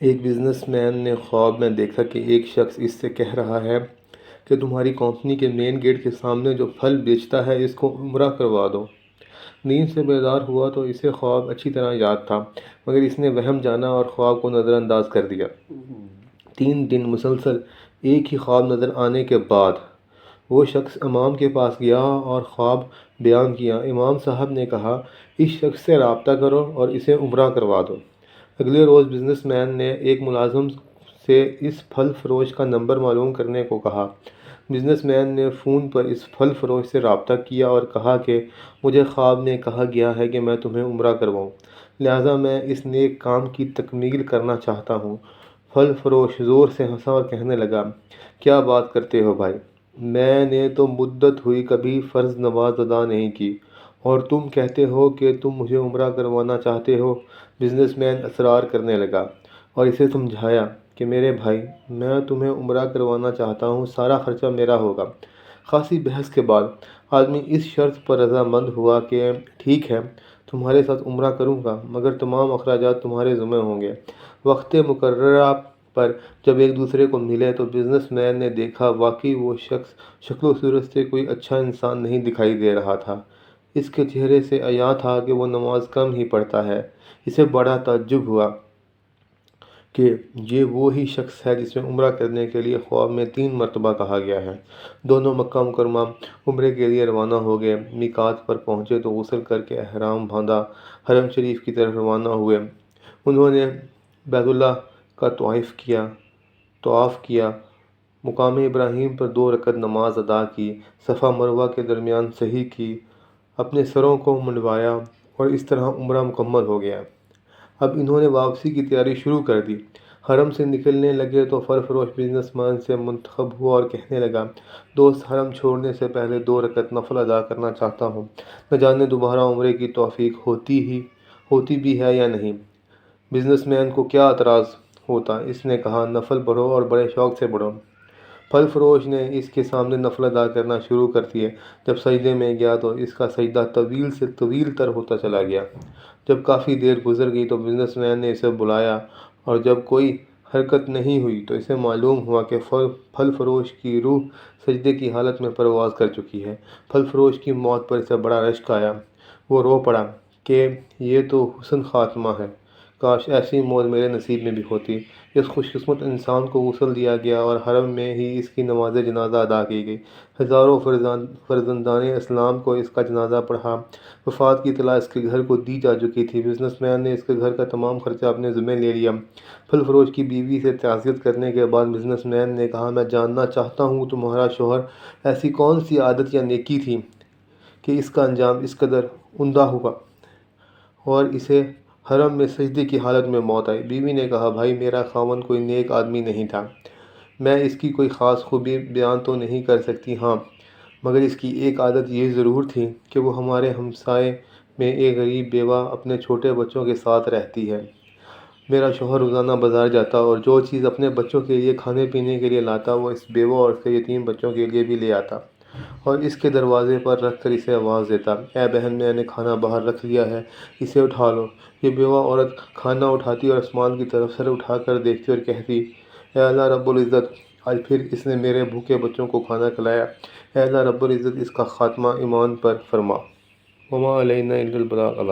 ایک business man نے خواب میں دیکھا کہ ایک شخص اس سے کہہ رہا ہے کہ تمہاری کمپنی کے مین گیٹ کے سامنے جو پھل بیچتا ہے اس کو عمرہ کروا دو۔ نیند سے بیدار ہوا تو اسے خواب اچھی طرح یاد تھا، مگر اس نے وہم جانا اور خواب کو نظر انداز کر دیا۔ 3 دن مسلسل ایک ہی خواب نظر آنے کے بعد وہ شخص امام کے پاس گیا اور خواب بیان کیا۔ امام صاحب نے کہا، اس شخص سے رابطہ کرو اور اسے عمرہ کروا دو۔ اگلے روز بزنس مین نے ایک ملازم سے اس پھل فروش کا نمبر معلوم کرنے کو کہا۔ بزنس مین نے فون پر اس پھل فروش سے رابطہ کیا اور کہا کہ مجھے خواب میں کہا گیا ہے کہ میں تمہیں عمرہ کرواؤں، لہٰذا میں اس نیک کام کی تکمیل کرنا چاہتا ہوں۔ پھل فروش زور سے ہنسا اور کہنے لگا، کیا بات کرتے ہو بھائی، میں نے تو مدت ہوئی کبھی فرض نماز ادا نہیں کی اور تم کہتے ہو کہ تم مجھے عمرہ کروانا چاہتے ہو۔ بزنس مین اصرار کرنے لگا اور اسے سمجھایا کہ میرے بھائی، میں تمہیں عمرہ کروانا چاہتا ہوں، سارا خرچہ میرا ہوگا۔ خاصی بحث کے بعد آدمی اس شرط پر رضامند ہوا کہ ٹھیک ہے، تمہارے ساتھ عمرہ کروں گا، مگر تمام اخراجات تمہارے ذمہ ہوں گے۔ وقت مقررہ پر جب ایک دوسرے کو ملے تو بزنس مین نے دیکھا واقعی وہ شخص شکل و صورت سے کوئی اچھا انسان نہیں دکھائی دے رہا تھا۔ اس کے چہرے سے عیاں تھا کہ وہ نماز کم ہی پڑھتا ہے۔ اسے بڑا تعجب ہوا کہ یہ وہی شخص ہے جسے عمرہ کرنے کے لیے خواب میں 3 مرتبہ کہا گیا ہے۔ دونوں مکہ مکرمہ عمرے کے لیے روانہ ہو گئے۔ میقات پر پہنچے تو غسل کر کے احرام باندھا، حرم شریف کی طرف روانہ ہوئے۔ انہوں نے بیت اللہ کا طواف کیا، مقام ابراہیم پر 2 رکعت نماز ادا کی، صفا مروہ کے درمیان سعی کی، اپنے سروں کو منڈوایا اور اس طرح عمرہ مکمل ہو گیا۔ اب انہوں نے واپسی کی تیاری شروع کر دی۔ حرم سے نکلنے لگے تو پھل فروش بزنس مین سے منتخب ہوا اور کہنے لگا، دوست، حرم چھوڑنے سے پہلے 2 رکعت نفل ادا کرنا چاہتا ہوں، نہ جانے دوبارہ عمرے کی توفیق ہوتی بھی ہے یا نہیں۔ بزنس مین کو کیا اعتراض ہوتا، اس نے کہا، نفل پڑھو اور بڑے شوق سے پڑھو۔ پھل فروش نے اس کے سامنے نفل ادا کرنا شروع کر دیے۔ جب سجدے میں گیا تو اس کا سجدہ طویل سے طویل تر ہوتا چلا گیا۔ جب کافی دیر گزر گئی تو بزنس مین نے اسے بلایا اور جب کوئی حرکت نہیں ہوئی تو اسے معلوم ہوا کہ پھل فروش کی روح سجدے کی حالت میں پرواز کر چکی ہے۔ پھل فروش کی موت پر اسے بڑا رشک آیا۔ وہ رو پڑا کہ یہ تو حسن خاتمہ ہے، کاش ایسی موت میرے نصیب میں بھی ہوتی۔ اس خوش قسمت انسان کو غسل دیا گیا اور حرم میں ہی اس کی نماز جنازہ ادا کی گئی۔ ہزاروں فرزندان اسلام کو اس کا جنازہ پڑھا۔ وفات کی اطلاع اس کے گھر کو دی جا چکی تھی۔ بزنس مین نے اس کے گھر کا تمام خرچہ اپنے ذمہ لے لیا۔ پھل فروش کی بیوی سے تعزیت کرنے کے بعد بزنس مین نے کہا، میں جاننا چاہتا ہوں تمہارا شوہر ایسی کون سی عادت یا نیکی تھی کہ اس کا انجام اس قدر عمدہ ہوا اور اسے حرم میں سجدے کی حالت میں موت آئی۔ بیوی نے کہا، بھائی، میرا خاوند کوئی نیک آدمی نہیں تھا، میں اس کی کوئی خاص خوبی بیان تو نہیں کر سکتی، ہاں، مگر اس کی ایک عادت یہ ضرور تھی کہ وہ ہمارے ہمسائے میں ایک غریب بیوہ اپنے چھوٹے بچوں کے ساتھ رہتی ہے۔ میرا شوہر روزانہ بازار جاتا اور جو چیز اپنے بچوں کے لیے کھانے پینے کے لیے لاتا وہ اس بیوہ اور اس کے یتیم بچوں کے لیے بھی لے آتا اور اس کے دروازے پر رکھ کر اسے آواز دیتا، اے بہن، میں نے کھانا باہر رکھ لیا ہے، اسے اٹھا لو۔ یہ بیوہ عورت کھانا اٹھاتی اور آسمان کی طرف سر اٹھا کر دیکھتی اور کہتی، اے اللہ رب العزت، آج پھر اس نے میرے بھوکے بچوں کو کھانا کھلایا، اے اللہ رب العزت، اس کا خاتمہ ایمان پر فرما۔ وما علینا الا البلاغ۔